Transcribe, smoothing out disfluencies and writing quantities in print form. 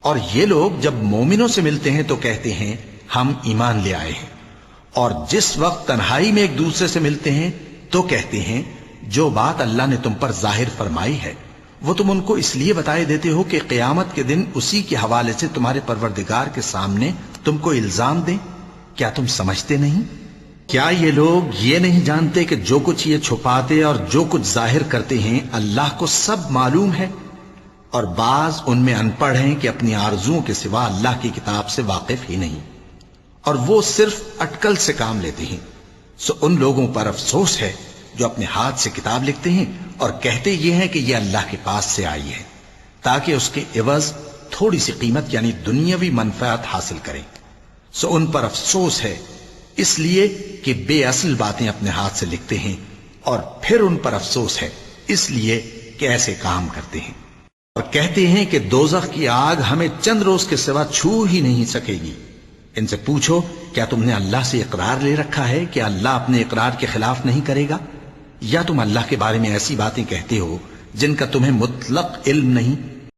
اور یہ لوگ جب مومنوں سے ملتے ہیں تو کہتے ہیں ہم ایمان لے آئے ہیں، اور جس وقت تنہائی میں ایک دوسرے سے ملتے ہیں تو کہتے ہیں جو بات اللہ نے تم پر ظاہر فرمائی ہے وہ تم ان کو اس لیے بتائے دیتے ہو کہ قیامت کے دن اسی کے حوالے سے تمہارے پروردگار کے سامنے تم کو الزام دیں۔ کیا تم سمجھتے نہیں؟ کیا یہ لوگ یہ نہیں جانتے کہ جو کچھ یہ چھپاتے اور جو کچھ ظاہر کرتے ہیں اللہ کو سب معلوم ہے؟ اور بعض ان میں ان پڑھ ہیں کہ اپنی آرزوؤں کے سوا اللہ کی کتاب سے واقف ہی نہیں، اور وہ صرف اٹکل سے کام لیتے ہیں۔ سو ان لوگوں پر افسوس ہے جو اپنے ہاتھ سے کتاب لکھتے ہیں اور کہتے یہ ہیں کہ یہ اللہ کے پاس سے آئی ہے تاکہ اس کے عوض تھوڑی سی قیمت یعنی دنیاوی منفعت حاصل کریں۔ سو ان پر افسوس ہے اس لیے کہ بے اصل باتیں اپنے ہاتھ سے لکھتے ہیں، اور پھر ان پر افسوس ہے اس لیے کہ ایسے کام کرتے ہیں، اور کہتے ہیں کہ دوزخ کی آگ ہمیں چند روز کے سوا چھو ہی نہیں سکے گی۔ ان سے پوچھو کیا تم نے اللہ سے اقرار لے رکھا ہے کہ اللہ اپنے اقرار کے خلاف نہیں کرے گا، یا تم اللہ کے بارے میں ایسی باتیں کہتے ہو جن کا تمہیں مطلق علم نہیں؟